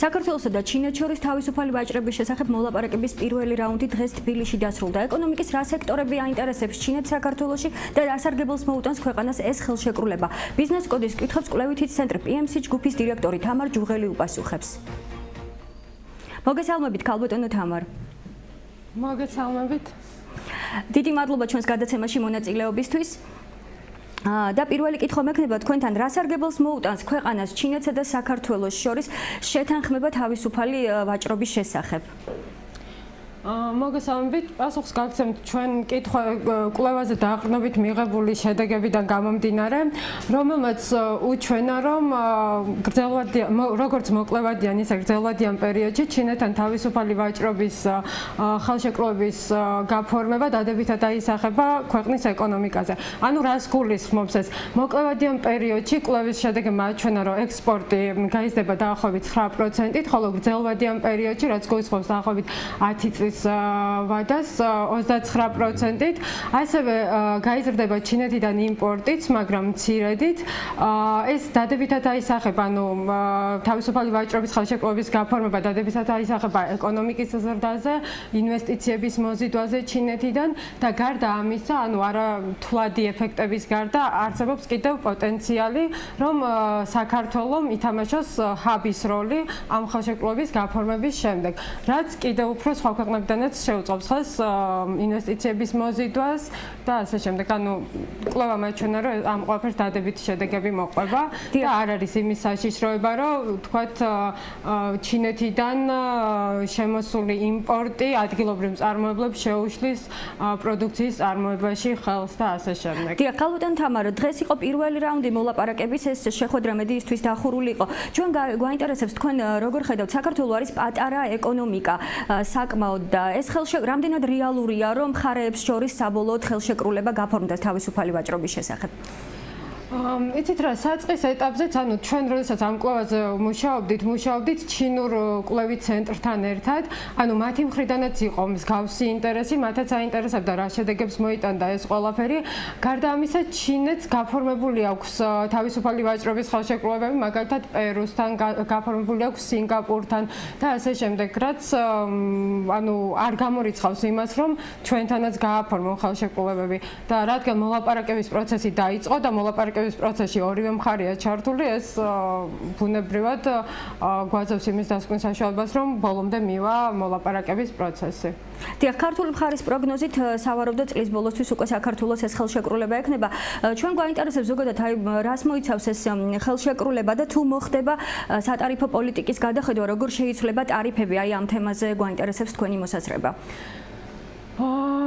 საქართველოსა და ჩინეთს შორის თავისუფალი ვაჭრობის შესახებ მოლაპარაკების პირველი რაუნდი დღეს თბილისში დასრულდა. ეკონომიკის რა სექტორები აინტერესებს ჩინეთს საქართველოში და რა სარგებელს მოუტანს ქვეყანას ეს ხელშეკრულება? ბიზნეს კოდის კითხვებს კვლევითი ცენტრი PMC ჯგუფის დირექტორი თამარ ჯუღელი უპასუხებს. მოგესალმებით ქალბატონო თამარ. მოგესალმებით. დიდი მადლობა ჩვენს გადაცემაში მონაწილეობისთვის. და პირველი კითხვა მექნება თქვენთან რა სარგებელს მოუტანს ქვეყანას ჩინეთსა და საქართველოს შორის შეთანხმება თავისუფალი ვაჭრობის შესახებ? მოგესალმებით. პასუხს გაგცემთ ჩვენ კვლევაზე დაყრდნობით მიღებული შედეგებიდან გამომდინარე, რომელმაც უჩვენა, რომ როგორც მოკლევადიან, ისე გრძელვადიან პერიოდში ჩინეთთან თავისუფალი ვაჭრობის ხელშეკრულების გაფორმება დადებითად აისახება ქვეყნის ეკონომიკაზე. ანუ რას გულისხმობს ეს? მოკლევადიან პერიოდში კვლევის შედეგებმა აჩვენა, რომ ექსპორტი გაიზრდება დაახლოებით 9%, ხოლო გრძელვადიან პერიოდში, რაც გულისხმობს დაახლოებით 10 წლის ვადას 29%-ით. ასევე გაიზრდება ჩინეთიდან იმპორტიც, მაგრამ მცირედით. ეს დადებითად აისახება, ანუ თავისუფალი ვაჭრობის ხელშეკრულების გაფორმება დადებითად აისახება ეკონომიკის ზრდაზე, ინვესტიციების მოზიდვაზე ჩინეთიდან და გარდა ამისა, ანუ არათვლადი ეფექტების გარდა არსებობს კიდევ პოტენციალი, რომ საქართველოს ითამაშოს ჰაბის როლი ამ ხელშეკრულების გაფორმების შემდეგ, რაც კიდევ უფრო სხვა ქვეყნებიდანაც შეუწყობს ხელს ინვესტიციების მოზიდვას და ასე შემდეგ. ანუ კვლევა მაჩვენა, რომ ამ ყველაფერს დადებითი შედეგები მოყვება და არ არის იმის საშიშროება, რომ თქვათ ჩინეთიდან შემოსული იმპორტი ადგილობრივ მწარმოებლებს შეუშლის პროდუქციის წარმოებაში ხელს და ასე შემდეგ. დიახ, ქალბატონ თამარ, დღეს იყო პირველი რაუნდი მოლაპარაკების, ეს შეხვედრა მედიისთვის დახურული იყო. ჩვენ გვაინტერესებს თქვენ როგორ ხედავთ, საქართველოს არის პატარა ეკონომიკა საკმაოდ და ეს რამდენად რეალურია, რომ მხარეებს შორის საბოლოოდ ხელშეკრულება გაფორმდეს თავისუფალი ვაჭრობის შესახებ? იცით რა, საწყის ეტაპზეც, ანუ ჩვენ როდესაც ამ კვლევაზე მუშაობდით ჩინურ კვლევით ცენტრთან ერთად, ანუ მათი მხრიდანაც იყო მსგავსი ინტერესი, მათაც აინტერესებდა რა შედეგებს მოიტანდა ეს ყველაფერი. გარდა ამისა, ჩინეთს გაფორმებული აქვს თავისუფალი ვაჭრობის ხელშეკრულებები, მაგალითად პერუსთან, გაფორმებული აქვს სინგაპურთან და ასე შემდეგ, რაც ანუ არ გამორიცხავს იმას, რომ ჩვენთანაც გააფორმონ ხელშეკრულებები და რადგან მოლაპარაკების პროცესი დაიწყო და მოლაპარაკების პროცესში ორივე მხარეა ჩართული, ეს ბუნებრივად გვაძლევს იმის დასკვნის საშუალებას, რომ ბოლომდე მივა მოლაპარაკების პროცესი. დიახ, ქართული მხარის პროგნოზით სავარაუდო წლის ბოლოსთვის უკვე საქართველოს ეს ხელშეკრულება ექნება. ჩვენ გვაინტერესებს ზოგადად აი რას მოიცავს ეს ხელშეკრულება და თუ მოხდება სატარიფო პოლიტიკის გადახედვა, როგორ შეიცვლება ტარიფები, აი ამ თემაზე გვაინტერესებს თქვენი მოსაზრება.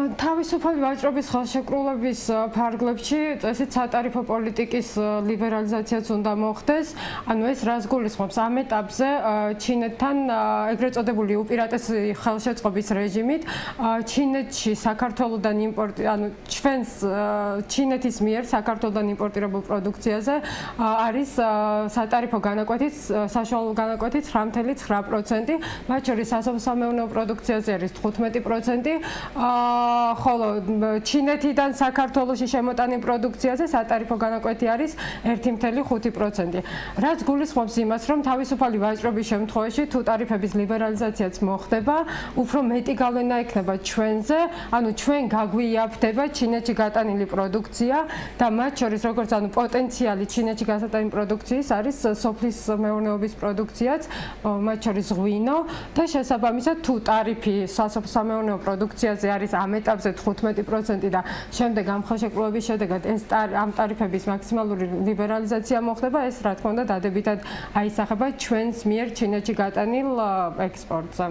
თავისუფალი ვაჭრობის ხელშეკრულების ფარგლებში წესით სატარიფო პოლიტიკის ლიბერალიზაციაც უნდა მოხდეს. ანუ ეს რას გულისხმობს? ამ ეტაპზე ჩინეთთან ეგრეთ წოდებული უპირატესი ხელშეწყობის რეჟიმით ჩინეთში საქართველოსდან იმპორტი, ანუ ჩვენს ჩინეთის მიერ საქართველოსდან იმპორტირებულ პროდუქციაზე არის სატარიფო განაკვეთით, საშუალო განაკვეთით 9.9%, მათ შორის სასოფლო-სამეურნეო პროდუქციაზე არის 15%. ხოლო ჩინეთიდან საქართველოში შემოტანილ პროდუქციაზე სატარიფო განაკვეთი არის 1.5%. რაც გულისხმობს იმას, რომ თავისუფალი ვაჭრობის შემთხვევაში თუ ტარიფების ლიბერალიზაციაც მოხდება, უფრო მეტი გავლენა ექნება ჩვენზე, ანუ ჩვენ გაგვიაფდება ჩინეთში გატანილი პროდუქცია და მათ შორის როგორც ანუ პოტენციალი ჩინეთში გასატანილი პროდუქციის არის სოფლის მეურნეობის პროდუქციაც, მათ შორის ღვინო და შესაბამისად თუ ტარიფი სასოფლო-სამეურნეო პროდუქციაზე არის ამ ეტაპზე 15% და შემდეგ ამ ხელშეკრულების შედეგად ეს ამ ტარიფების მაქსიმალური ლიბერალიზაცია მოხდება, ეს რა თქმა უნდა დადებითად აისახება ჩვენს მიერ ჩინეთში გატანილ ექსპორტზე.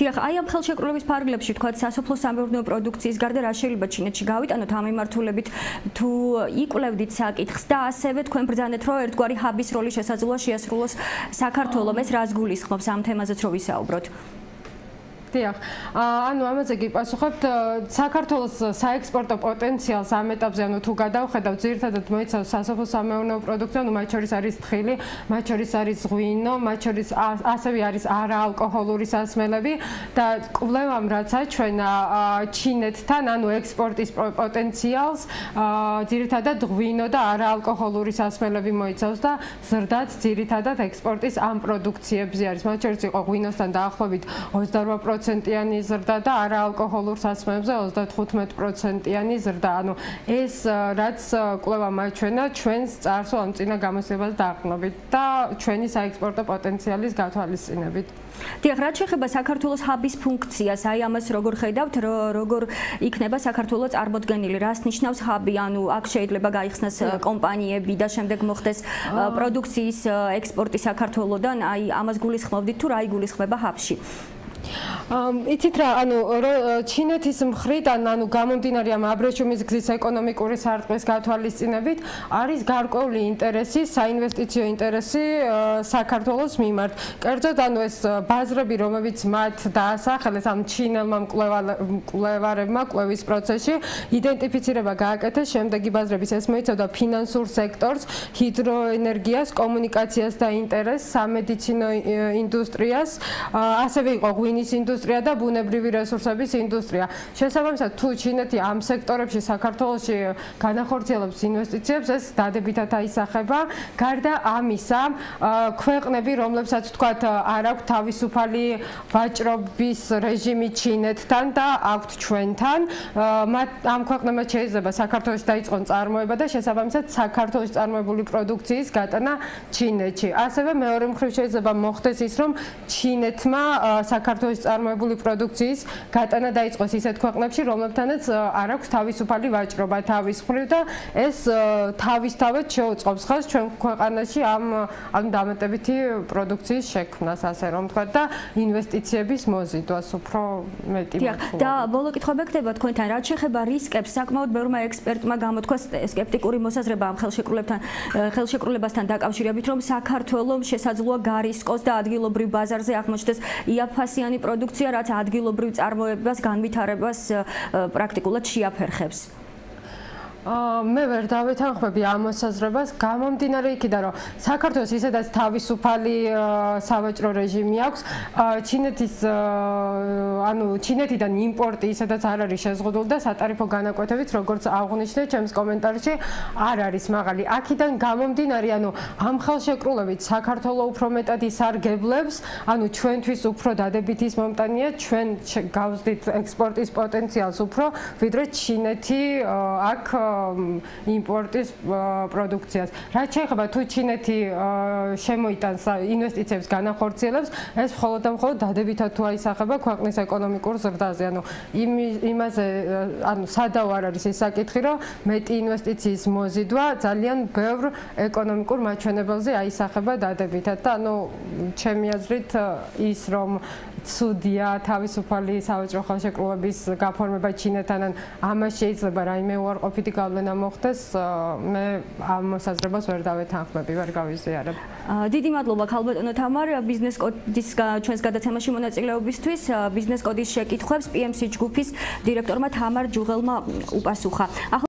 დიახ, აი ამ ხელშეკრულების ფარგლებში თქვათ სასოფლო-სამეურნეო პროდუქციის გარდა რა შეიძლება ჩინეთში გავიტანოთ ამ მიმართულებით თუ იკვლევდით საკითხს და ასევე თქვენ ბრძანეთ, რომ ერთგვარი ჰაბის როლი შესაძლოა შეასრულოს საქართველოს, ეს რას გულისხმობს ამ თემაზეც რო ვისაუბროთ? დიახ. ანუ ამაზე გიპასუხებთ, საქართველოს საექსპორტო პოტენციალს ამ ეტაპზე, ანუ თუ გადავხედავთ, ძირითადად მოიცავს სასოფლო-სამეურნეო პროდუქტს, ანუ მათ შორის არის თხილი, მათ შორის არის ღვინო, მათ შორის ასევე არის არაალკოჰოლური სასმელები და კვლევამ რაც აჩვენა ჩინეთთან, ანუ ექსპორტის პოტენციალს, ძირითადად ღვინო და არაალკოჰოლური სასმელები მოიცავს და ზრდაც ძირითადად ექსპორტის ამ პროდუქციებზე არის. მათ შორის იყო ღვინოსთან დაახლოებით 28%-იანი ზრდა და არაალკოჰოლურ სასმელებზე 35%-იანი ზრდა. ანუ ეს რაც კვლევამ აჩვენა ჩვენს წარსულ ამ წინა გამოცდილებას დაყრდნობით და ჩვენი საექსპორტო პოტენციალის გათვალისწინებით. დიახ, რაც შეეხება საქართველოს ჰაბის ფუნქციას, აი ამას როგორ ხედავთ, როგორ იქნება საქართველოს წარმოდგენილი, რას ნიშნავს ჰაბი, ანუ აქ შეიძლება გაიხსნას კომპანიები და შემდეგ მოხდეს პროდუქციის ექსპორტი საქართველოსდან, აი ამას გულისხმობდით თუ რა იგულისხმება ჰაბში? იცით რა, ანუ ჩინეთის მხრიდან, ანუ გამომდინარე ამ აბრეშუმის გზის ეკონომიკური სარტყლის გათვალისწინებით, არის გარკვეული ინტერესი, საინვესტიციო ინტერესი საქართველოს მიმართ. კერძოდ, ანუ ეს ბაზრები, რომლებიც მათ დაასახელეს ამ ჩინელმა მკვლევარებმა კვლევის პროცესში, იდენტიფიცირება გააკეთეს შემდეგი ბაზრების, ეს მოიცავდა ფინანსურ სექტორს, ჰიდროენერგიას, კომუნიკაციას და ინტერესს, სამედიცინო ინდუსტრიას, ასევე იყო ღვინის ინდუსტრია და ბუნებრივი რესურსების ინდუსტრია. შესაბამისად, თუ ჩინეთი ამ სექტორებში საქართველოში განახორციელებს ინვესტიციებს, ეს დადებითად აისახება. გარდა ამისა, ქვეყნები, რომლებსაც თქვათ არ აქვთ თავისუფალი ვაჭრობის რეჟიმი ჩინეთთან და აქვთ ჩვენთან, ამ ქვეყნებმა შეიძლება საქართველოში დაიწყონ წარმოება და შესაბამისად საქართველოში წარმოებული პროდუქციის გატანა ჩინეთში. ასევე მეორე მხრივ შეიძლება მოხდეს ის, რომ ჩინეთმა საქართველოს წარმოებული პროდუქციის გატანა დაიწყოს ისეთ ქვეყნებში, რომლებთანაც არ აქვს თავისუფალი ვაჭრობა თავის მხრივ და ეს თავისთავად შეუწყობს ხელს ჩვენ ქვეყანაში ამ დამატებითი პროდუქციის შექმნას, ასე რომ ვთქვათ და ინვესტიციების მოზიდვას უფრო მეტი მოცულობა. და ბოლო კითხვები ხდება თქვენთან, რაც შეეხება რისკებს, საკმაოდ ბევრმა ექსპერტმა გამოთქვა სკეპტიკური მოსაზრება ამ ხელშეკრულებასთან დაკავშირებით, რომ საქართველოს შესაძლოა გარისკოს და ადგილობრივ ბაზარზე აღმოჩნდეს იაფფასიანი პროდუქცია, რაც ადგილობრივ წარმოებას, განვითარებას პრაქტიკულად შეაფერხებს. მე ვერ დავეთანხმები ამ მოსაზრებას, გამომდინარე იქიდან, რომ საქართველოს ისედაც თავისუფალი სავაჭრო რეჟიმი აქვს, ჩინეთიდან იმპორტი ისედაც არ არის შეზღუდული და სატარიფო განაკვეთებით, როგორც აღვნიშნე ჩემს კომენტარში, არ არის მაღალი. აქედან გამომდინარე, ამ ხელშეკრულებით საქართველოს უფრო მეტად ისარგებლებს, ჩვენთვის უფრო დადებით ის მომტანია, ჩვენ გავზდით ექსპორტის პოტენციალს უფრო, ვიდრე ჩინეთი აქ იმპორტის პროდუქციას. რაც შეეხება თუ ჩინეთი შემოიტანს ინვესტიციებს განახორციელებს, ეს მხოლოდ და მხოლოდ დადებითად თუ აისახება ქვეყნის ეკონომიკურ ზრდაზე. იმაზე, სადავ არ არის ეს საკითხი, რომ მეტი ინვესტიციის მოზიდვა ძალიან ბევრ ეკონომიკურ მაჩვენებელზე აისახება დადებითად და ჩემი აზრით ის რომ ცუდია თავისუფალი სავაჭრო ხელშეკრულების გაფორმება ჩინეთთან, ამას შეიძლება რაიმე უარყოფითი გავლენა მოხდეს, მე ამ მოსაზრებას ვერ დავეთანხმები, ვერ გავიზიარებ. დიდი მადლობა ქალბატონო თამარ, ბიზნეს კოდის ჩვენს გადაცემაში მონაწილეობისთვის. ბიზნეს კოდის შეკითხვებს PMC ჯგუფის დირექტორმა თამარ ჯუღელმა უპასუხა.